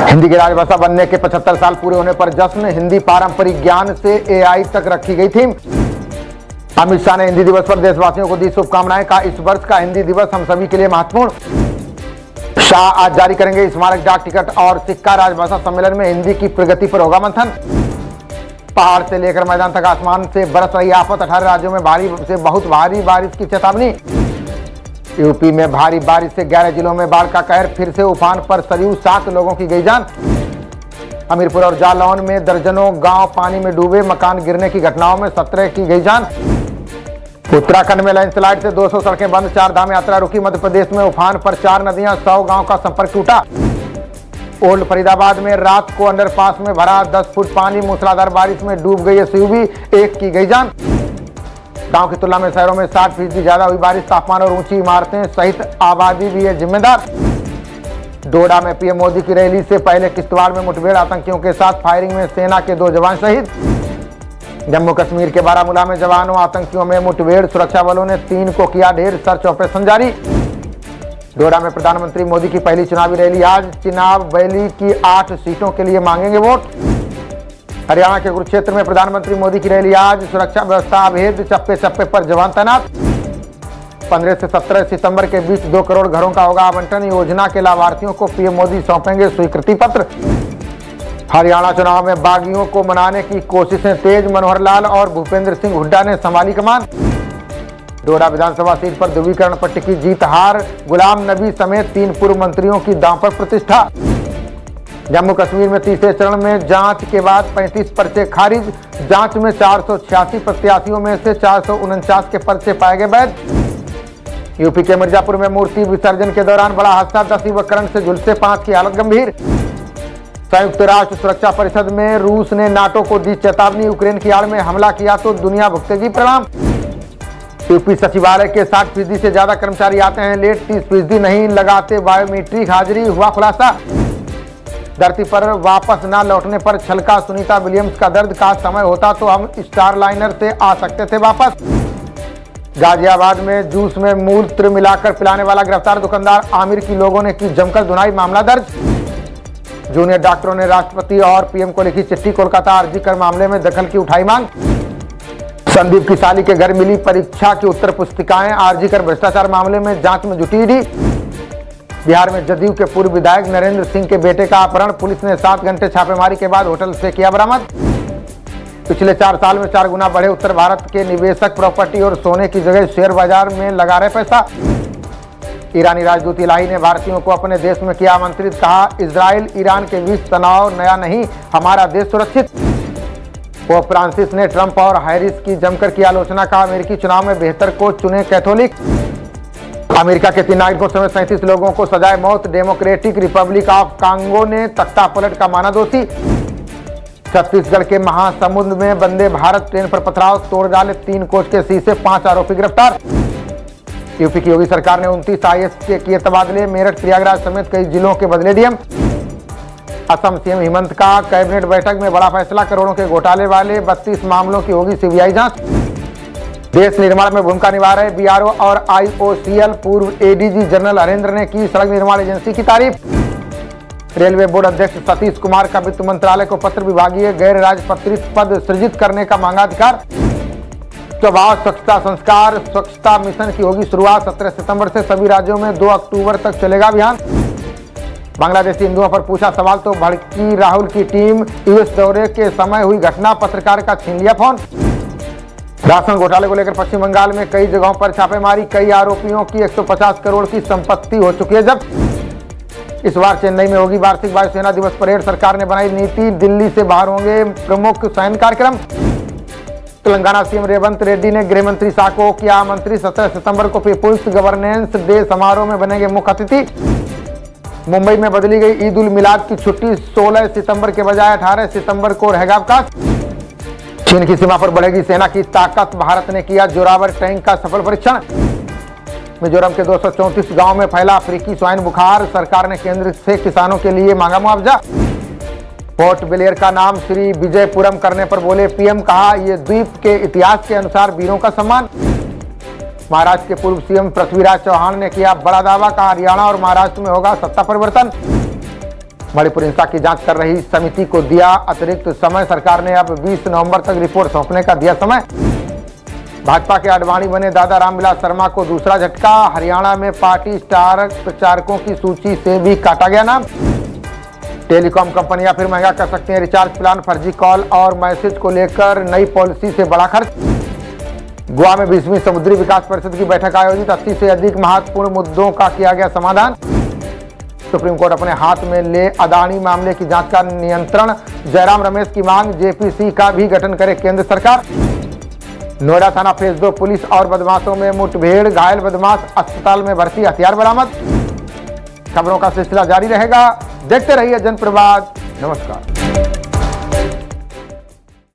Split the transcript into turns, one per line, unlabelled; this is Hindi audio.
हिंदी की राजभाषा बनने के 75 साल पूरे होने पर जश्न, हिंदी पारंपरिक ज्ञान से एआई तक रखी गई थीम। अमित शाह ने हिंदी दिवस पर देशवासियों को दी शुभकामनाएं, कहा इस वर्ष का हिंदी दिवस हम सभी के लिए महत्वपूर्ण। शाह आज जारी करेंगे स्मारक डाक टिकट और सिक्का। राजभाषा सम्मेलन में हिंदी की प्रगति पर होगा मंथन। पहाड़ से लेकर मैदान तक आसमान से बरस रही आफत, 18 राज्यों में भारी से बहुत भारी बारिश की चेतावनी। यूपी में भारी बारिश से 11 जिलों में बाढ़ का कहर, फिर से उफान पर सरयू, 7 लोगों की गई जान। हमीरपुर और जालौन में दर्जनों गांव पानी में डूबे, मकान गिरने की घटनाओं में 17 की गई जान। उत्तराखंड में लैंडस्लाइड से 200 सड़कें बंद, 4 धाम यात्रा रुकी। मध्य प्रदेश में उफान पर 4 नदियां, 100 गांव का संपर्क टूटा। ओल्ड फरीदाबाद में रात को अंडरपास में भरा 10 फुट पानी, मूसलाधार बारिश में डूब गई एसयूवी, 1 की गई जान। गांव की तुलना में शहरों में 60% ज्यादा हुई बारिश, तापमान और ऊंची इमारतें सहित आबादी भी है जिम्मेदार। डोडा में पीएम मोदी की रैली से पहले किश्तवाड़ में मुठभेड़, आतंकियों के साथ फायरिंग में सेना के 2 जवान शहीद। जम्मू कश्मीर के बारामूला में जवानों आतंकियों में मुठभेड़, सुरक्षा बलों ने 3 को किया ढेर, सर्च ऑपरेशन जारी। डोडा में प्रधानमंत्री मोदी की पहली चुनावी रैली आज, चिनाब वैली की 8 सीटों के लिए मांगेंगे वोट। हरियाणा के कुरुक्षेत्र में प्रधानमंत्री मोदी की रैली आज, सुरक्षा व्यवस्था अभेद, चप्पे चप्पे पर जवान तैनात। 15 से 17 सितंबर के बीच 2 करोड़ घरों का होगा आवंटन। योजना के लाभार्थियों को पीएम मोदी सौंपेंगे स्वीकृति पत्र। हरियाणा चुनाव में बागियों को मनाने की कोशिशें तेज, मनोहर लाल और भूपेंद्र सिंह हुड्डा ने संभाली कमान। डोडा विधानसभा सीट पर ध्रुवीकरण पर टिकी जीत हार, गुलाम नबी समेत 3 पूर्व मंत्रियों की दांव पर प्रतिष्ठा। जम्मू कश्मीर में तीसरे चरण में जांच के बाद 35 पर्चे खारिज, जांच में 486 प्रत्याशियों में से 449 के पर्चे पाए गए वैध। यूपी के मिर्जापुर में मूर्ति विसर्जन के दौरान बड़ा हादसा, 10 युवक करंट से झुलसे, 5 की हालत गंभीर। संयुक्त राष्ट्र सुरक्षा परिषद में रूस ने नाटो को दी चेतावनी, यूक्रेन की आड़ में हमला किया तो दुनिया भुगतेगी परिणाम। यूपी सचिवालय के 60% से ज्यादा कर्मचारी आते हैं लेट, 30% नहीं लगाते बायोमेट्रिक हाजिरी, हुआ खुलासा। धरती पर वापस न लौटने पर छलका सुनीता विलियम्स का दर्द, का समय होता तो हम स्टारलाइनर से आ सकते थे वापस। गाजियाबाद में जूस में मूत्र मिलाकर पिलाने वाला गिरफ्तार, दुकानदार आमिर की लोगों ने की जमकर धुनाई, मामला दर्ज। जूनियर डॉक्टरों ने राष्ट्रपति और पीएम को लिखी चिट्ठी, कोलकाता आरजी कर मामले में दखल की उठाई मांग। संदीप की साली के घर मिली परीक्षा की उत्तर पुस्तिकाएं, आरजी कर भ्रष्टाचार मामले में जांच में जुटी ईडी। बिहार में जदयू के पूर्व विधायक नरेंद्र सिंह के बेटे का अपहरण, पुलिस ने 7 घंटे छापेमारी के बाद होटल से किया बरामद। पिछले 4 साल में 4 गुना बढ़े उत्तर भारत के निवेशक, प्रॉपर्टी और सोने की जगह शेयर बाजार में लगा रहे पैसा। ईरानी राजदूत इलाही ने भारतीयों को अपने देश में किया आमंत्रित, कहा इजराइल ईरान के बीच तनाव नया नहीं, हमारा देश सुरक्षित। पोप फ्रांसिस ने ट्रंप और हैरिस की जमकर की आलोचना, कहा अमेरिकी चुनाव में बेहतर को चुने कैथोलिक। अमेरिका के 3 नागरिकों समेत 37 लोगों को सजाए मौत, डेमोक्रेटिक रिपब्लिक ऑफ कांगो ने तख्ता पलट का माना दोषी। छत्तीसगढ़ के महासमुंद में वंदे भारत ट्रेन पर पथराव, तोड़ डाले 3 कोच के शीशे, 5 आरोपी गिरफ्तार। यूपी की योगी सरकार ने 29 आईएएस के किए तबादले, मेरठ प्रयागराज समेत कई जिलों के बदले डीएम। असम सीएम हिमंत का कैबिनेट बैठक में बड़ा फैसला, करोड़ों के घोटाले वाले 32 मामलों की होगी सीबीआई जांच। देश निर्माण में भूमिका निभा रहे बीआरओ और आईओसीएल, पूर्व एडीजी जनरल हरेंद्र ने की सड़क निर्माण एजेंसी की तारीफ। रेलवे बोर्ड अध्यक्ष सतीश कुमार का वित्त मंत्रालय को पत्र, विभागीय गैर राजपत्रित पद सृजित करने का मांगा अधिकार। स्वभाव स्वच्छता संस्कार स्वच्छता मिशन की होगी शुरुआत, 17 सितंबर से सभी राज्यों में 2 अक्टूबर तक चलेगा अभियान। बांग्लादेशी हिंदुओं पर पूछा सवाल तो भड़की राहुल की टीम, यूएस दौरे के समय हुई घटना, पत्रकार का छीन लिया फोन। राशन घोटाले को लेकर पश्चिम बंगाल में कई जगहों पर छापेमारी, कई आरोपियों की 150 करोड़ की संपत्ति हो चुकी है जब्त। इस बार चेन्नई में होगी वार्षिक वायुसेना दिवस परेड, सरकार ने बनाई नीति, दिल्ली से बाहर होंगे प्रमुख सैन्य कार्यक्रम। तेलंगाना सीएम रेवंत रेड्डी ने गृह मंत्री शाह को किया आमंत्रित, 17 सितंबर को पीपुल्स गवर्नेंस डे समारोह में बनेंगे मुख्य अतिथि। मुंबई में बदली गई ईद उल मिलाद की छुट्टी, 16 सितंबर के बजाय 18 सितंबर को रहेगा अवकाश। चीन की सीमा पर बढ़ेगी सेना की ताकत, भारत ने किया जोरावर टैंक का सफल परीक्षण। मिजोरम के 234 गांव में फैला अफ्रीकी स्वाइन बुखार, सरकार ने केंद्र से किसानों के लिए मांगा मुआवजा। पोर्ट ब्लेयर का नाम श्री विजयपुरम करने पर बोले पीएम, कहा यह द्वीप के इतिहास के अनुसार वीरों का सम्मान। महाराष्ट्र के पूर्व सीएम पृथ्वीराज चौहान ने किया बड़ा दावा, कहा हरियाणा और महाराष्ट्र में होगा सत्ता परिवर्तन। मणिपुर हिंसा की जांच कर रही समिति को दिया अतिरिक्त समय, सरकार ने अब 20 नवंबर तक रिपोर्ट सौंपने का दिया समय। भाजपा के आडवाणी बने दादा रामविलास शर्मा को दूसरा झटका, हरियाणा में पार्टी स्टार प्रचारकों की सूची से भी काटा गया नाम। टेलीकॉम कंपनियां फिर महंगा कर सकती हैं रिचार्ज प्लान, फर्जी कॉल और मैसेज को लेकर नई पॉलिसी से बड़ा खर्च। गोवा में 20वीं समुद्री विकास परिषद की बैठक आयोजित, 80 से अधिक महत्वपूर्ण मुद्दों का किया गया समाधान। सुप्रीम कोर्ट अपने हाथ में ले अदानी मामले की जांच का नियंत्रण, जयराम रमेश की मांग, जेपीसी का भी गठन करे केंद्र सरकार। नोएडा थाना फेज 2 पुलिस और बदमाशों में मुठभेड़, घायल बदमाश अस्पताल में भर्ती, हथियार बरामद। खबरों का सिलसिला जारी रहेगा, देखते रहिए जनप्रवाद। नमस्कार।